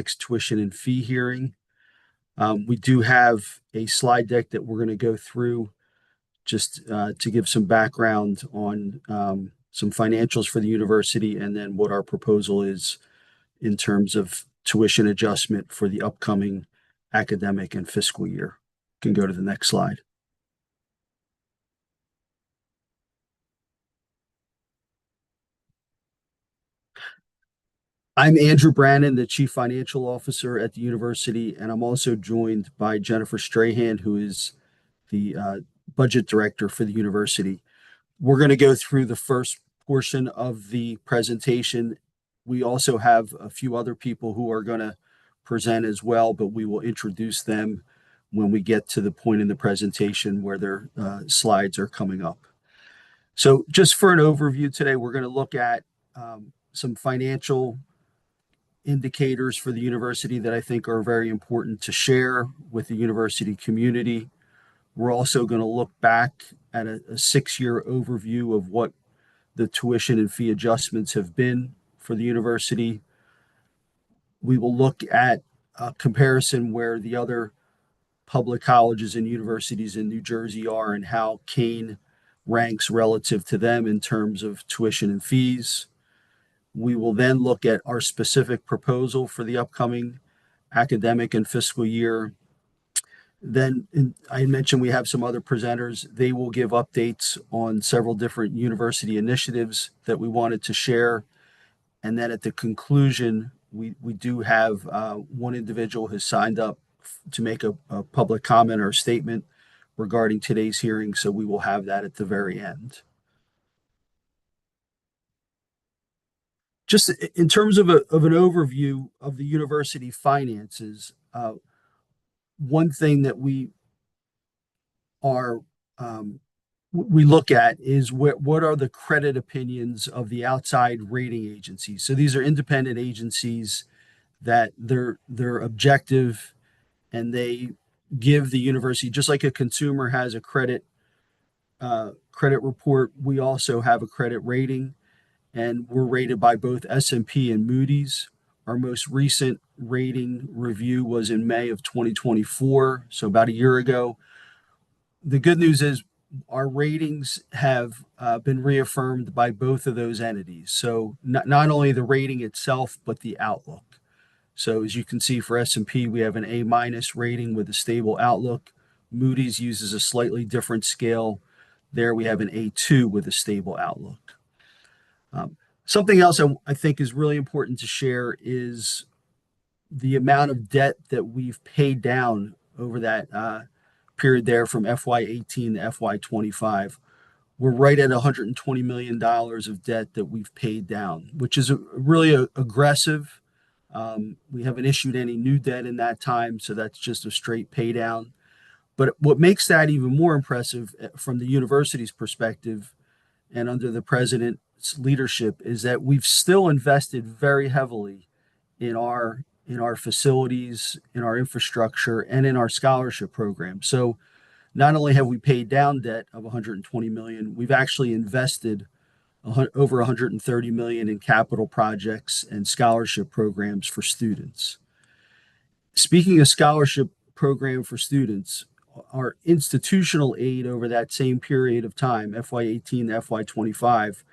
tuition and fee hearing. We do have a slide deck that we're going to go through just to give some background on some financials for the university and then what our proposal is in terms of tuition adjustment for the upcoming academic and fiscal year. You can go to the next slide. I'm Andrew Brannon, the Chief Financial Officer at the university, and I'm also joined by Jennifer Strahan, who is the Budget Director for the university. We're going to go through the first portion of the presentation. We also have a few other people who are going to present as well, but we will introduce them when we get to the point in the presentation where their slides are coming up. So just for an overview today, we're going to look at some financial indicators for the university that I think are very important to share with the university community. We're also going to look back at a 6-year overview of what the tuition and fee adjustments have been for the university. We will look at a comparison where the other public colleges and universities in New Jersey are and how Kean ranks relative to them in terms of tuition and fees. We will then look at our specific proposal for the upcoming academic and fiscal year. Then I mentioned we have some other presenters. They will give updates on several different university initiatives that we wanted to share. And then at the conclusion, we do have one individual who signed up to make a public comment or statement regarding today's hearing. So we will have that at the very end. Just in terms of an overview of the university finances, one thing that we look at is what are the credit opinions of the outside rating agencies. So these are independent agencies that they're objective and they give the university, just like a consumer has a credit report, we also have a credit rating. And we're rated by both S&P and Moody's. Our most recent rating review was in May of 2024, so about a year ago. The good news is our ratings have been reaffirmed by both of those entities. So not only the rating itself, but the outlook. So as you can see for S&P, we have an A- rating with a stable outlook. Moody's uses a slightly different scale. There we have an A2 with a stable outlook. Something else I think is really important to share is the amount of debt that we've paid down over that period there from FY18 to FY25. We're right at $120 million of debt that we've paid down, which is really aggressive. We haven't issued any new debt in that time, so that's just a straight pay down. But what makes that even more impressive from the university's perspective and under the president's leadership is that we've still invested very heavily in our facilities, in our infrastructure, and in our scholarship program. So not only have we paid down debt of $120 million, we've actually invested over $130 million in capital projects and scholarship programs for students. Speaking of scholarship program for students, our institutional aid over that same period of time, FY18 to FY25,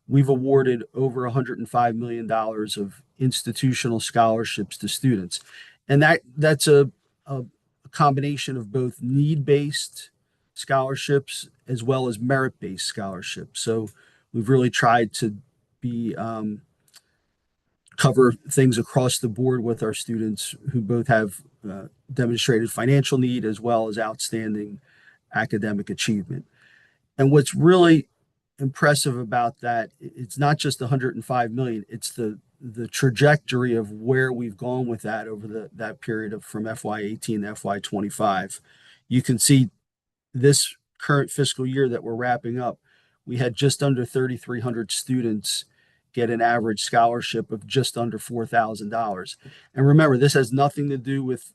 we've awarded over $105 million of institutional scholarships to students. And that's a combination of both need-based scholarships as well as merit-based scholarships. So we've really tried to cover things across the board with our students who both have demonstrated financial need as well as outstanding academic achievement. And what's really impressive about that, it's not just the $105 million, it's the trajectory of where we've gone with that over that period of from FY18 to FY25. You can see this current fiscal year that we're wrapping up, we had just under 3,300 students get an average scholarship of just under $4,000. And remember, this has nothing to do with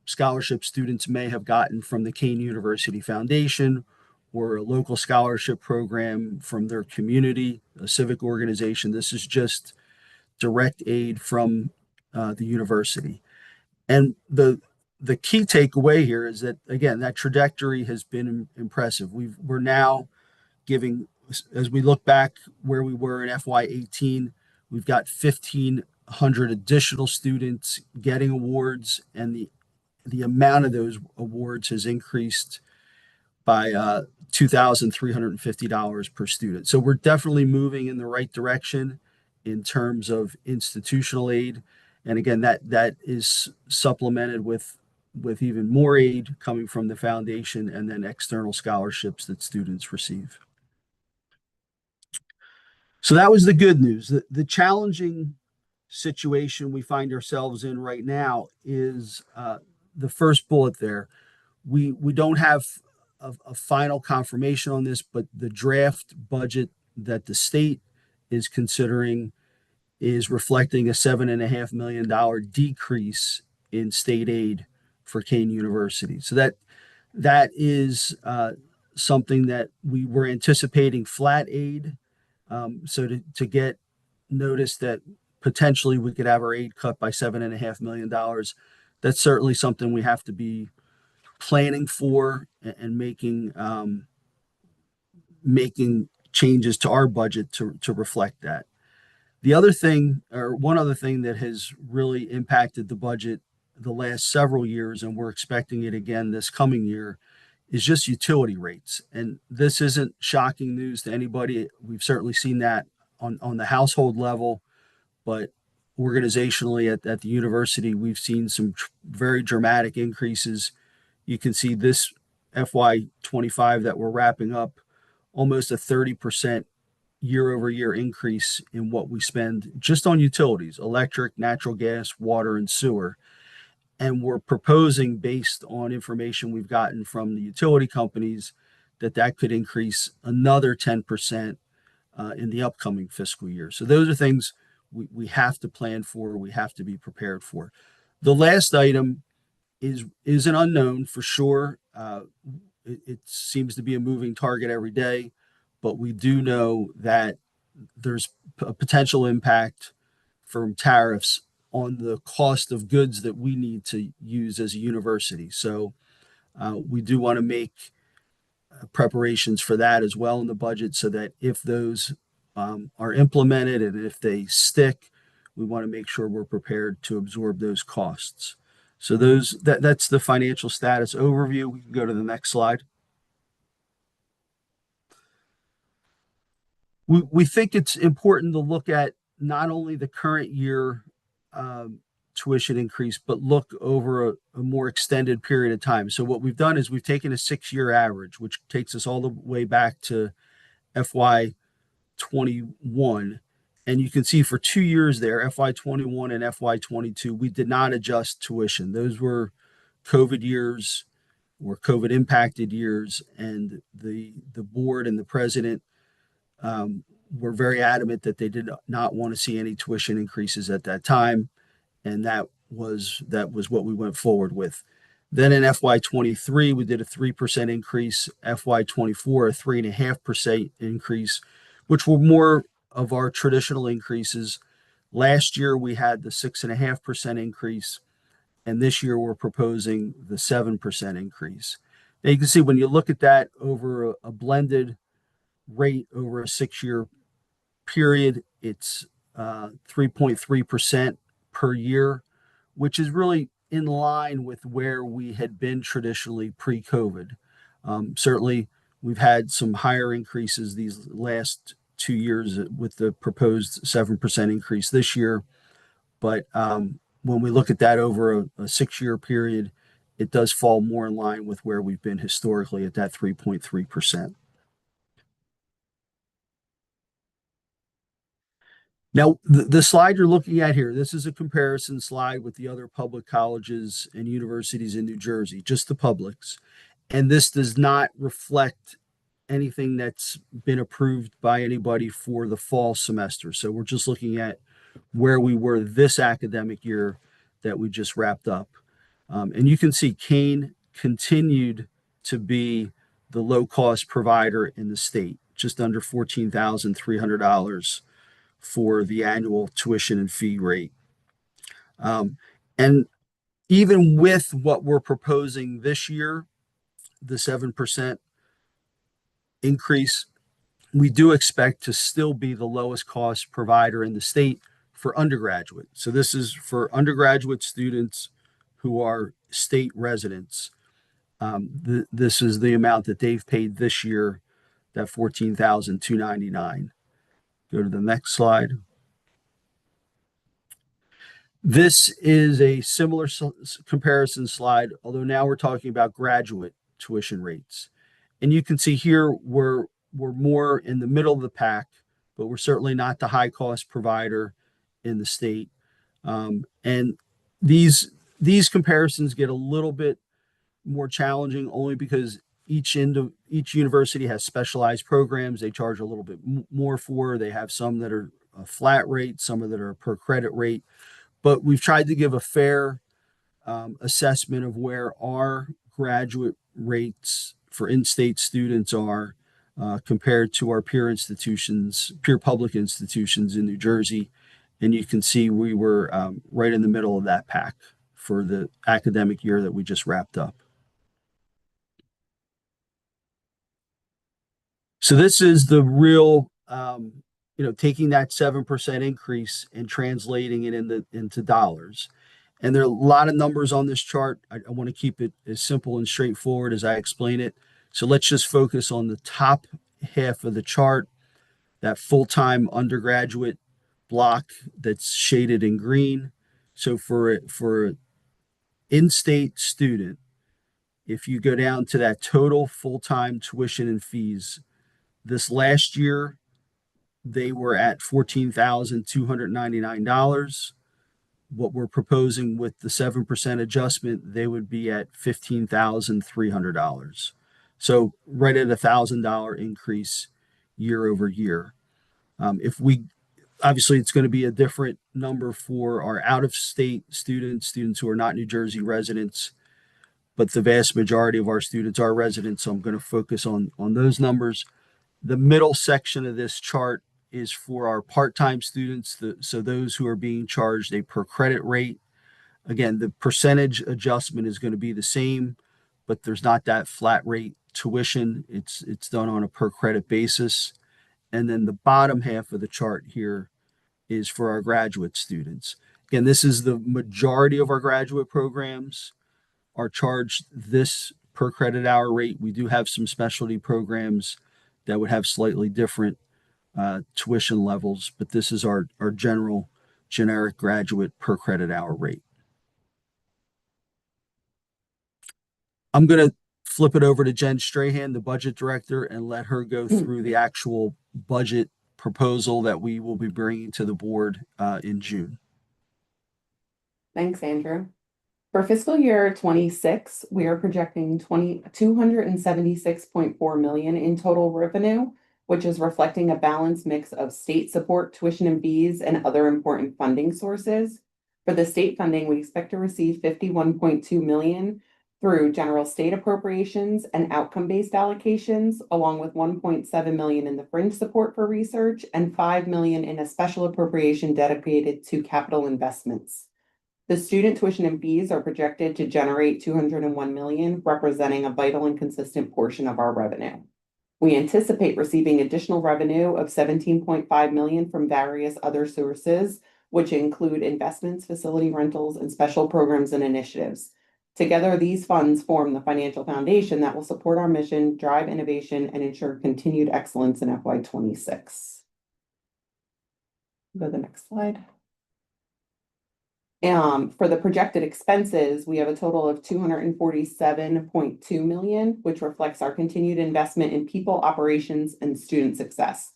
scholarship students may have gotten from the Kean University Foundation or a local scholarship program from their community, a civic organization. This is just direct aid from the university. And the key takeaway here is that, again, that trajectory has been impressive. We're now giving, as we look back where we were in FY18, we've got 1,500 additional students getting awards, and the amount of those awards has increased by $2,350 per student. So we're definitely moving in the right direction in terms of institutional aid. And again, that is supplemented with even more aid coming from the foundation and then external scholarships that students receive. So that was the good news. The challenging situation we find ourselves in right now is the first bullet there. We don't have a final confirmation on this, but the draft budget that the state is considering is reflecting a $7.5 million decrease in state aid for Kean University. So that is something that we were anticipating flat aid. So to get notice that potentially we could have our aid cut by $7.5 million, that's certainly something we have to be planning for and making changes to our budget to reflect that. The other thing, or one other thing that has really impacted the budget the last several years, and we're expecting it again this coming year, is just utility rates. And this isn't shocking news to anybody. We've certainly seen that on the household level, but organizationally at the university, we've seen some very dramatic increases. You can see this FY25 that we're wrapping up, almost a 30% year over year increase in what we spend just on utilities, electric, natural gas, water, and sewer. And we're proposing, based on information we've gotten from the utility companies, that could increase another 10% in the upcoming fiscal year. So those are things we have to plan for, we have to be prepared for. The last item is an unknown for sure. It seems to be a moving target every day, but we do know that there's a potential impact from tariffs on the cost of goods that we need to use as a university. So we do want to make preparations for that as well in the budget, so that if those are implemented and if they stick, we want to make sure we're prepared to absorb those costs. So that's the financial status overview. We can go to the next slide. We think it's important to look at not only the current year tuition increase, but look over a more extended period of time. So what we've done is we've taken a 6-year average, which takes us all the way back to FY21. And you can see for 2 years there, FY21 and FY22, we did not adjust tuition. Those were COVID years or COVID impacted years. And the board and the president were very adamant that they did not want to see any tuition increases at that time. And that was what we went forward with. Then in FY23, we did a 3% increase, FY24, a 3.5% increase, which were more of our traditional increases. Last year, we had the 6.5% increase, and this year we're proposing the 7% increase. Now you can see when you look at that over a blended rate over a 6-year period, it's 3.3% per year, which is really in line with where we had been traditionally pre-COVID. Certainly, we've had some higher increases these last 2 years with the proposed 7% increase this year. But when we look at that over a 6-year period, it does fall more in line with where we've been historically at that 3.3%. Now, the slide you're looking at here, this is a comparison slide with the other public colleges and universities in New Jersey, just the publics. And this does not reflect anything that's been approved by anybody for the fall semester. So we're just looking at where we were this academic year that we just wrapped up. And you can see Kean continued to be the low-cost provider in the state, just under $14,300 for the annual tuition and fee rate. And even with what we're proposing this year, the 7% increase, we do expect to still be the lowest cost provider in the state for undergraduate. So this is for undergraduate students who are state residents. This is the amount that they've paid this year, that 14,299. Go to the next slide. This is a similar comparison slide, although now we're talking about graduate tuition rates. And you can see here we're more in the middle of the pack, but we're certainly not the high cost provider in the state. And these comparisons get a little bit more challenging only because each university has specialized programs they charge a little bit more for. They have some that are a flat rate, some that are a per credit rate. But we've tried to give a fair assessment of where our graduate rates for in-state students are compared to our peer institutions, peer public institutions in New Jersey. And you can see we were right in the middle of that pack for the academic year that we just wrapped up. So this is the real, taking that 7% increase and translating it into dollars. And there are a lot of numbers on this chart. I want to keep it as simple and straightforward as I explain it. So let's just focus on the top half of the chart, that full-time undergraduate block that's shaded in green. So for in-state student, if you go down to that total full-time tuition and fees, this last year, they were at $14,299. What we're proposing with the 7% adjustment, they would be at $15,300. So right at $1,000 increase year over year. Obviously, it's going to be a different number for our out-of-state students who are not New Jersey residents, but the vast majority of our students are residents. So I'm going to focus on those numbers. The middle section of this chart is for our part-time students, so those who are being charged a per credit rate. Again, the percentage adjustment is going to be the same, but there's not that flat rate tuition. It's done on a per credit basis. And then the bottom half of the chart here is for our graduate students. Again, this is the majority of our graduate programs are charged this per credit hour rate. We do have some specialty programs that would have slightly different tuition levels, but this is our generic graduate per credit hour rate. I'm going to flip it over to Jen Strahan, the budget director, and let her go through the actual budget proposal that we will be bringing to the board in June. Thanks, Andrew. For fiscal year 26, we are projecting $276.4 million in total revenue, which is reflecting a balanced mix of state support, tuition and fees, and other important funding sources. For the state funding, we expect to receive $51.2 million through general state appropriations and outcome-based allocations, along with $1.7 million in the fringe support for research and $5 million in a special appropriation dedicated to capital investments. The student tuition and fees are projected to generate $201 million, representing a vital and consistent portion of our revenue. We anticipate receiving additional revenue of $17.5 million from various other sources, which include investments, facility rentals, and special programs and initiatives. Together, these funds form the financial foundation that will support our mission, drive innovation, and ensure continued excellence in FY26. Go to the next slide. For the projected expenses, we have a total of $247.2 million, which reflects our continued investment in people, operations, and student success.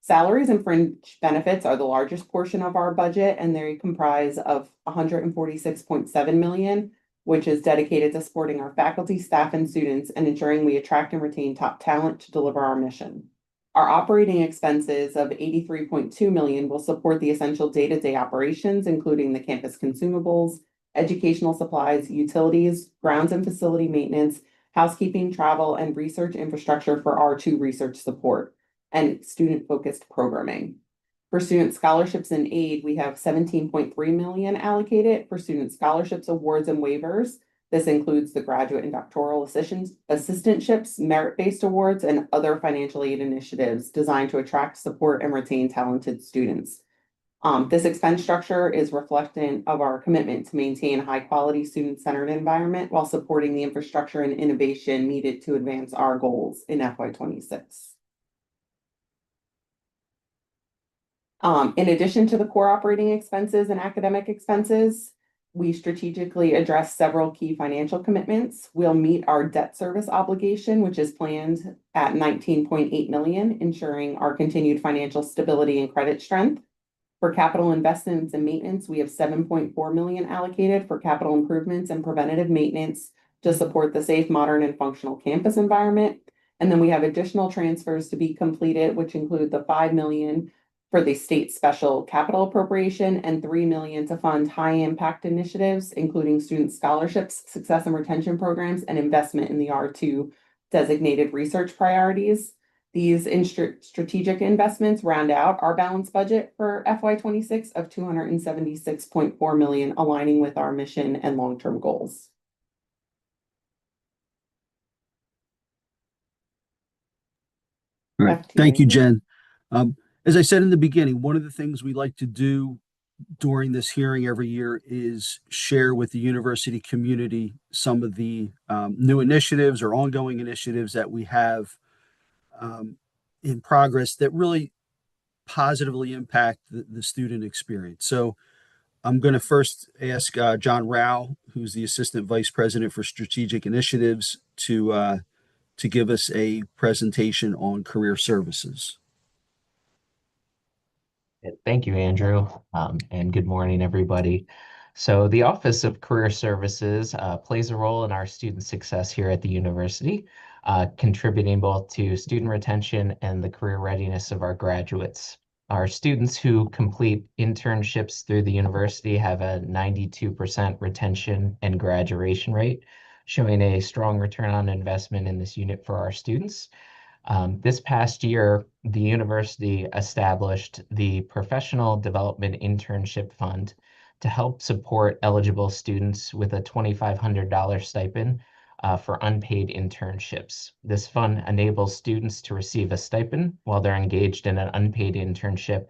Salaries and fringe benefits are the largest portion of our budget, and they comprise of $146.7 million, which is dedicated to supporting our faculty, staff, and students and ensuring we attract and retain top talent to deliver our mission. Our operating expenses of $83.2 million will support the essential day-to-day operations, including the campus consumables, educational supplies, utilities, grounds and facility maintenance, housekeeping, travel, and research infrastructure for R2 research support and student-focused programming. For student scholarships and aid, we have 17.3 million allocated for student scholarships, awards, and waivers. This includes the graduate and doctoral assistantships, merit-based awards, and other financial aid initiatives designed to attract, support, and retain talented students. This expense structure is reflecting of our commitment to maintain high-quality student-centered environment while supporting the infrastructure and innovation needed to advance our goals in FY 26. In addition to the core operating expenses and academic expenses, we strategically address several key financial commitments. We'll meet our debt service obligation, which is planned at 19.8 million, ensuring our continued financial stability and credit strength. For capital investments and maintenance, we have 7.4 million allocated for capital improvements and preventative maintenance to support the safe, modern, and functional campus environment. And then we have additional transfers to be completed, which include the 5 million for the state special capital appropriation and 3 million to fund high impact initiatives, including student scholarships, success and retention programs, and investment in the R2 designated research priorities. These strategic investments round out our balanced budget for FY 26 of 276.4 million, aligning with our mission and long-term goals. All right. Thank you, Jen. As I said in the beginning, one of the things we like to do during this hearing every year is share with the university community some of the new initiatives or ongoing initiatives that we have in progress that really positively impact the student experience. So I'm going to first ask John Rao, who's the Assistant Vice President for Strategic Initiatives, to give us a presentation on career services. Thank you, Andrew, and good morning, everybody. So the Office of Career Services plays a role in our student success here at the university, contributing both to student retention and the career readiness of our graduates. Our students who complete internships through the university have a 92% retention and graduation rate, showing a strong return on investment in this unit for our students. This past year, the university established the Professional Development Internship Fund to help support eligible students with a $2,500 stipend for unpaid internships. This fund enables students to receive a stipend while they're engaged in an unpaid internship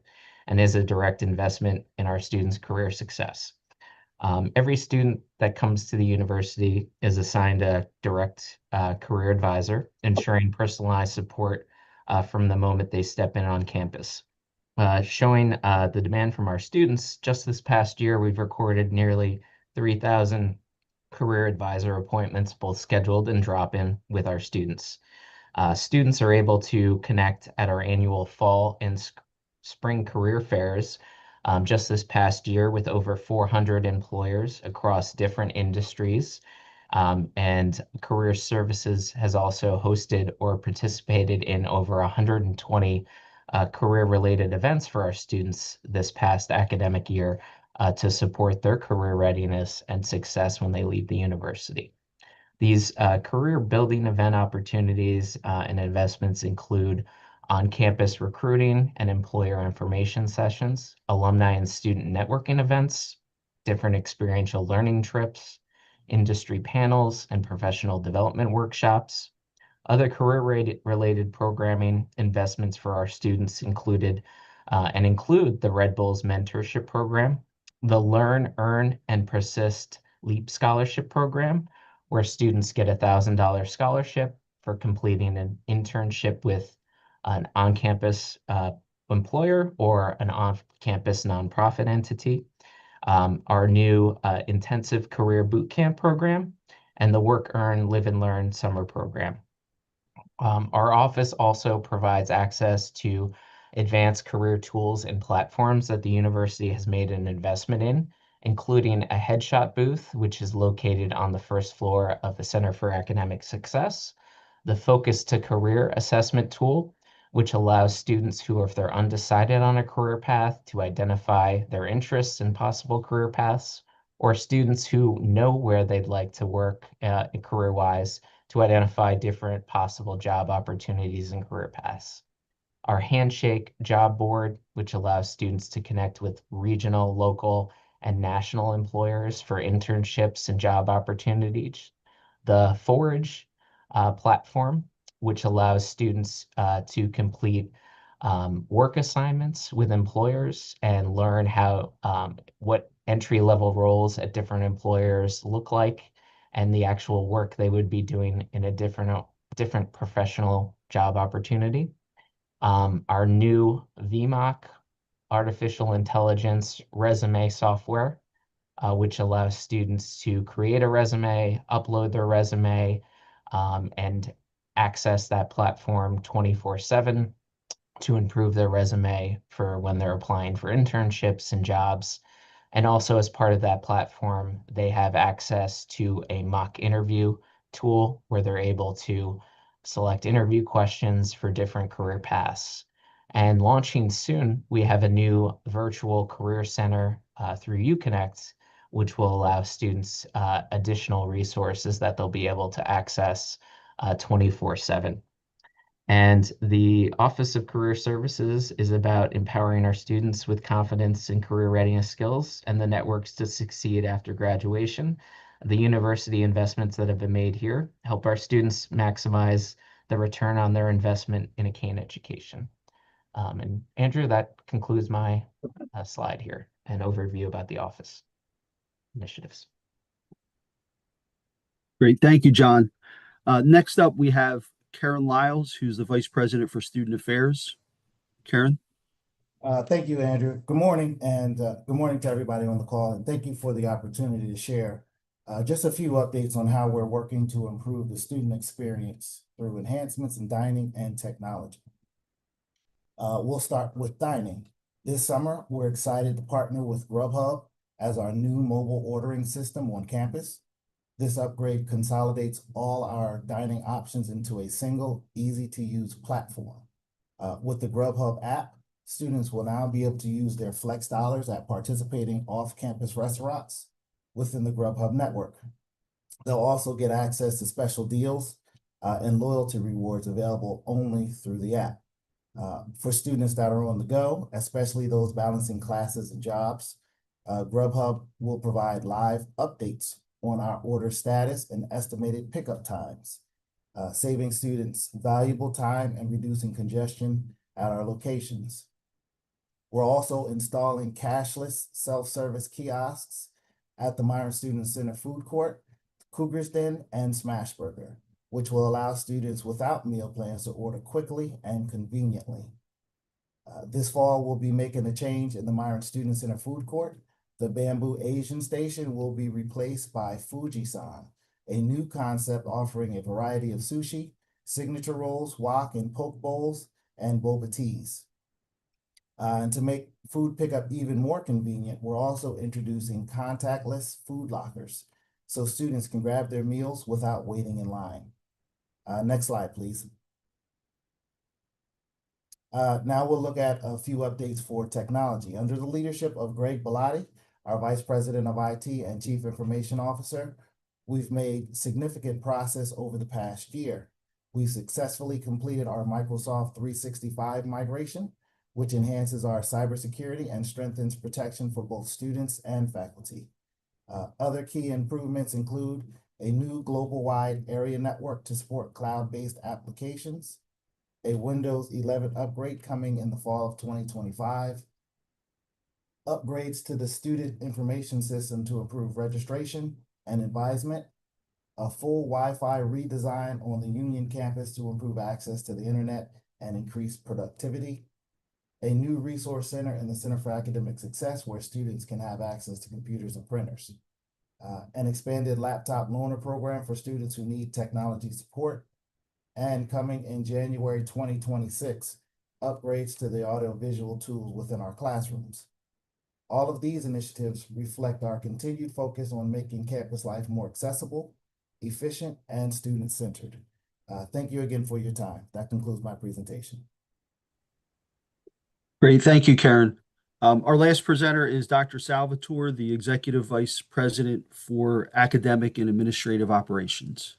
and is a direct investment in our students' career success. Every student that comes to the university is assigned a direct career advisor, ensuring personalized support from the moment they step in on campus. Showing the demand from our students, just this past year, we've recorded nearly 3,000 career advisor appointments, both scheduled and drop-in with our students. Students are able to connect at our annual fall and spring career fairs just this past year with over 400 employers across different industries. And Career Services has also hosted or participated in over 120 career-related events for our students this past academic year to support their career readiness and success when they leave the university. These career building event opportunities and investments include on-campus recruiting and employer information sessions, alumni and student networking events, different experiential learning trips, industry panels, and professional development workshops. Other career-related programming investments for our students include the Red Bulls Mentorship Program, the Learn, Earn, and Persist LEAP Scholarship Program, where students get a $1,000 scholarship for completing an internship with an on-campus employer or an off-campus nonprofit entity, our new intensive career bootcamp program, and the Work, Earn, Live, and Learn summer program. Our office also provides access to advanced career tools and platforms that the university has made an investment in, including a headshot booth, which is located on the first floor of the Center for Academic Success, the Focus to Career assessment tool, which allows students who, if they're undecided on a career path, to identify their interests and possible career paths, or students who know where they'd like to work career-wise to identify different possible job opportunities and career paths. our Handshake job board, which allows students to connect with regional, local, and national employers for internships and job opportunities. The Forge platform, which allows students to complete work assignments with employers and learn how what entry-level roles at different employers look like and the actual work they would be doing in a different professional job opportunity. Our new VMOC artificial intelligence resume software, which allows students to create a resume, upload their resume, and access that platform 24/7 to improve their resume for when they're applying for internships and jobs. And also, as part of that platform, they have access to a mock interview tool where they're able to select interview questions for different career paths. And launching soon, we have a new virtual career center through UConnect, which will allow students additional resources that they'll be able to access 24/7. And the Office of Career Services is about empowering our students with confidence and career readiness skills and the networks to succeed after graduation. The university investments that have been made here help our students maximize the return on their investment in a Kane education. And Andrew, that concludes my slide here, an overview about the office initiatives. Great. Thank you, John. Next up, we have Karen Lyles, who's the Vice President for Student Affairs. Karen? Thank you, Andrew. Good morning, and good morning to everybody on the call, and thank you for the opportunity to share just a few updates on how we're working to improve the student experience through enhancements in dining and technology. We'll start with dining. This summer, we're excited to partner with Grubhub as our new mobile ordering system on campus. This upgrade consolidates all our dining options into a single, easy-to-use platform. With the Grubhub app, students will now be able to use their flex dollars at participating off-campus restaurants within the Grubhub network. They'll also get access to special deals and loyalty rewards available only through the app. For students that are on the go, especially those balancing classes and jobs, Grubhub will provide live updates on our order status and estimated pickup times, saving students valuable time and reducing congestion at our locations. We're also installing cashless self-service kiosks at the Myron Student Center Food Court, Cougar's Den, and Smashburger, which will allow students without meal plans to order quickly and conveniently. This fall, we'll be making a change in the Myron Student Center Food Court. The Bamboo Asian Station will be replaced by Fujisan, a new concept offering a variety of sushi, signature rolls, wok and poke bowls, and boba teas. And to make food pickup even more convenient, we're also introducing contactless food lockers so students can grab their meals without waiting in line. Next slide, please. Now we'll look at a few updates for technology. Under the leadership of Greg Bellotti, our Vice President of IT and Chief Information Officer, we've made significant progress over the past year. We've successfully completed our Microsoft 365 migration, which enhances our cybersecurity and strengthens protection for both students and faculty. Other key improvements include a new global-wide area network to support cloud-based applications, a Windows 11 upgrade coming in the fall of 2025, upgrades to the student information system to improve registration and advisement, a full Wi-Fi redesign on the Union campus to improve access to the internet and increase productivity, a new resource center in the Center for Academic Success where students can have access to computers and printers, an expanded laptop loaner program for students who need technology support, and coming in January 2026, upgrades to the audiovisual tools within our classrooms. All of these initiatives reflect our continued focus on making campus life more accessible, efficient, and student-centered. Thank you again for your time. That concludes my presentation. Great. Thank you, Karen. Our last presenter is Dr. Salvatore, the Executive Vice President for Academic and Administrative Operations.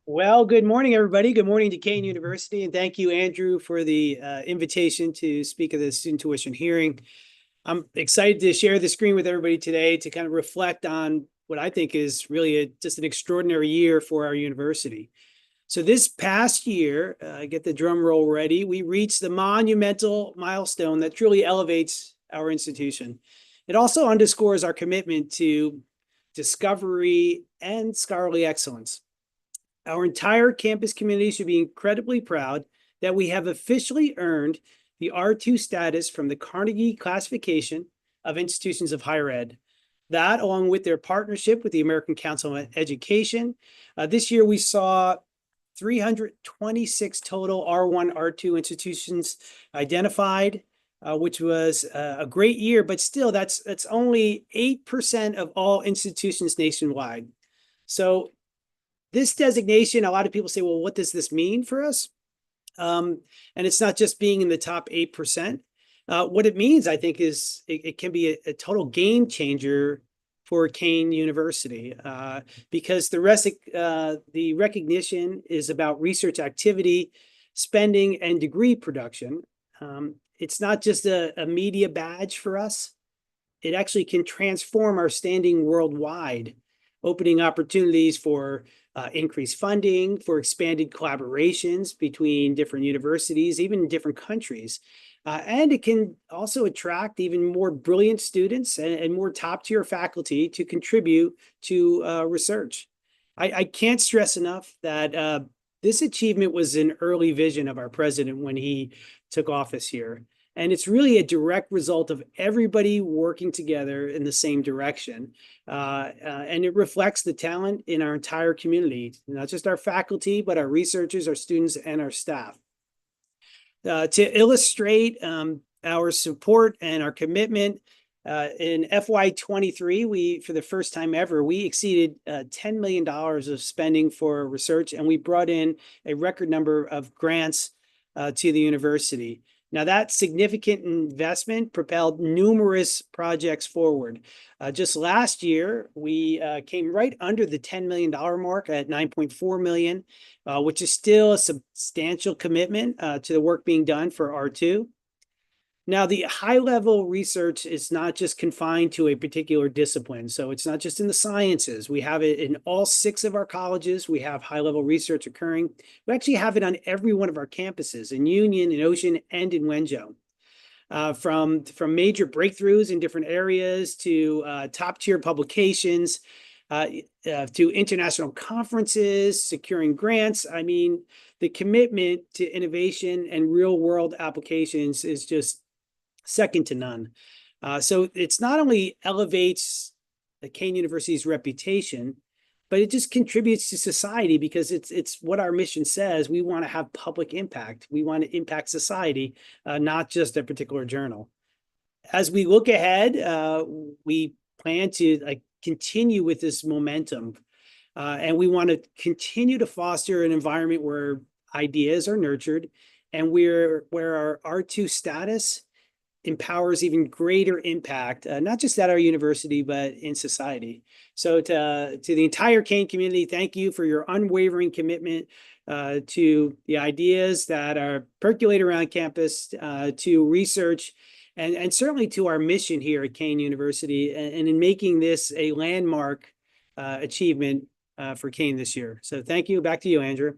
Well, good morning, everybody. Good morning to Kane University, and thank you, Andrew, for the invitation to speak at the student tuition hearing. I'm excited to share the screen with everybody today to kind of reflect on what I think is really just an extraordinary year for our university. So this past year, get the drum roll ready, we reached the monumental milestone that truly elevates our institution. It also underscores our commitment to discovery and scholarly excellence. Our entire campus community should be incredibly proud that we have officially earned the R2 status from the Carnegie Classification of Institutions of Higher Ed. That, along with their partnership with the American Council on Education, this year we saw 326 total R1, R2 institutions identified, which was a great year, but still that's only 8% of all institutions nationwide. So this designation, a lot of people say, well, what does this mean for us? And it's not just being in the top 8%. What it means, I think, is it can be a total game changer for Kane University, because the recognition is about research activity, spending, and degree production. It's not just a media badge for us. It actually can transform our standing worldwide, opening opportunities for increased funding, for expanded collaborations between different universities, even in different countries. And it can also attract even more brilliant students and more top-tier faculty to contribute to research. I can't stress enough that this achievement was an early vision of our president when he took office here. And it's really a direct result of everybody working together in the same direction. And it reflects the talent in our entire community, not just our faculty, but our researchers, our students, and our staff. To illustrate our support and our commitment, in FY23, for the first time ever, we exceeded $10 million of spending for research, and we brought in a record number of grants to the university. Now, that significant investment propelled numerous projects forward. Just last year, we came right under the $10 million mark at $9.4 million, which is still a substantial commitment to the work being done for R2. Now, the high-level research is not just confined to a particular discipline. So it's not just in the sciences. We have it in all 6 of our colleges. We have high-level research occurring. We actually have it on every one of our campuses in Union, in Ocean, and in Wenzhou. From major breakthroughs in different areas to top-tier publications, to international conferences, securing grants. I mean, the commitment to innovation and real-world applications is just second to none. So it's not only elevates the Kane University's reputation, but it just contributes to society because it's what our mission says. We want to have public impact. We want to impact society, not just a particular journal. As we look ahead, we plan to continue with this momentum, and we want to continue to foster an environment where ideas are nurtured and where our R2 status empowers even greater impact, not just at our university, but in society. So to the entire Kane community, thank you for your unwavering commitment to the ideas that are percolate around campus, to research, and certainly to our mission here at Kane University, and in making this a landmark achievement for Kane this year. So thank you. Back to you, Andrew.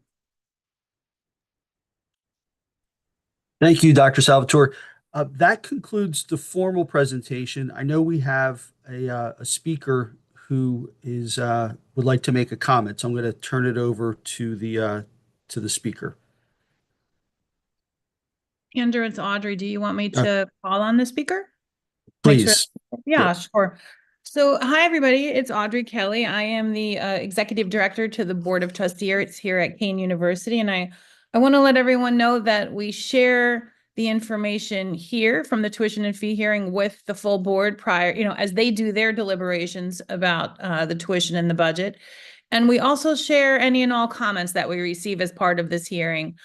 Thank you, Dr. Salvatore. That concludes the formal presentation. I know we have a speaker who would like to make a comment, so I'm going to turn it over to the speaker. Andrew, it's Audrey. Do you want me to call on the speaker? Please. Yeah, sure. So, hi, everybody. It's Audrey Kelly. I am the Executive Director to the Board of Trustees here at Kane University. And I want to let everyone know that we share the information here from the tuition and fee hearing with the full board prior, as they do their deliberations about the tuition and the budget. And we also share any and all comments that we receive as part of this hearing.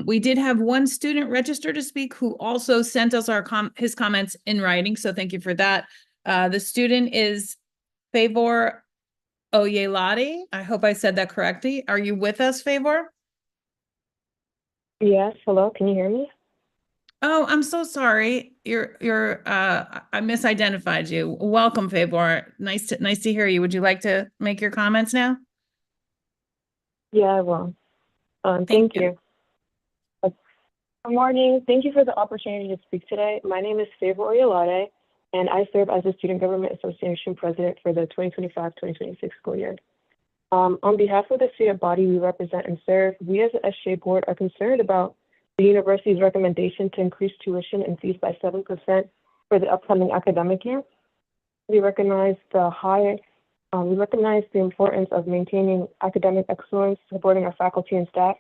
We did have one student register to speak who also sent us his comments in writing. So thank you for that. The student is Favor Oyelade. I hope I said that correctly. Are you with us, Favor? Yes, hello, can you hear me? Oh, I'm so sorry. I misidentified you. Welcome, Favor. Nice to hear you. Would you like to make your comments now? Yeah, I will. Thank Thank you. you. Good morning. Thank you for the opportunity to speak today. My name is Favor Oyelade, and I serve as the Student Government Association President for the 2025-2026 school year. On behalf of the student body we represent and serve, we as the SJ Board are concerned about the university's recommendation to increase tuition and fees by 7% for the upcoming academic year. We recognize the importance of maintaining academic excellence, supporting our faculty and staff,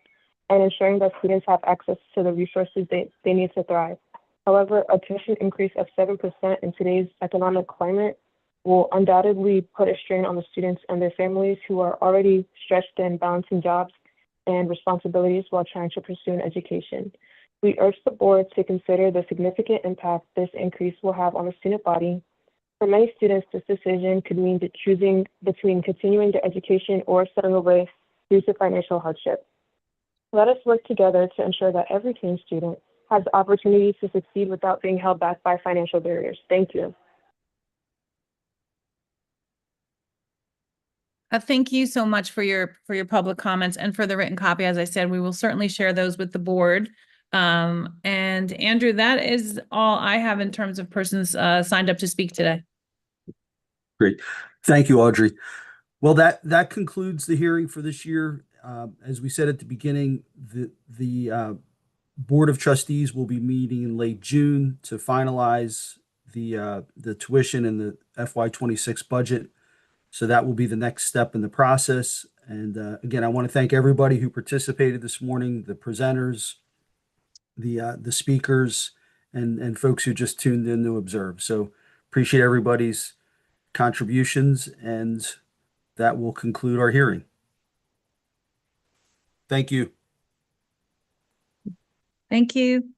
and ensuring that students have access to the resources they need to thrive. However, a tuition increase of 7% in today's economic climate will undoubtedly put a strain on the students and their families who are already stretched in balancing jobs and responsibilities while trying to pursue an education. We urge the board to consider the significant impact this increase will have on the student body. For many students, this decision could mean that choosing between continuing their education or stepping away due to financial hardship. Let us work together to ensure that every teen student has the opportunity to succeed without being held back by financial barriers. Thank you. Thank you so much for your public comments and for the written copy. As I said, we will certainly share those with the board. And Andrew, that is all I have in terms of persons signed up to speak today. Great. Thank you, Audrey. Well, that concludes the hearing for this year. As we said at the beginning, the Board of Trustees will be meeting in late June to finalize the tuition and the FY26 budget. So that will be the next step in the process. And again, I want to thank everybody who participated this morning, the presenters, the speakers, and folks who just tuned in to observe. So appreciate everybody's contributions, and that will conclude our hearing. Thank you. Thank you.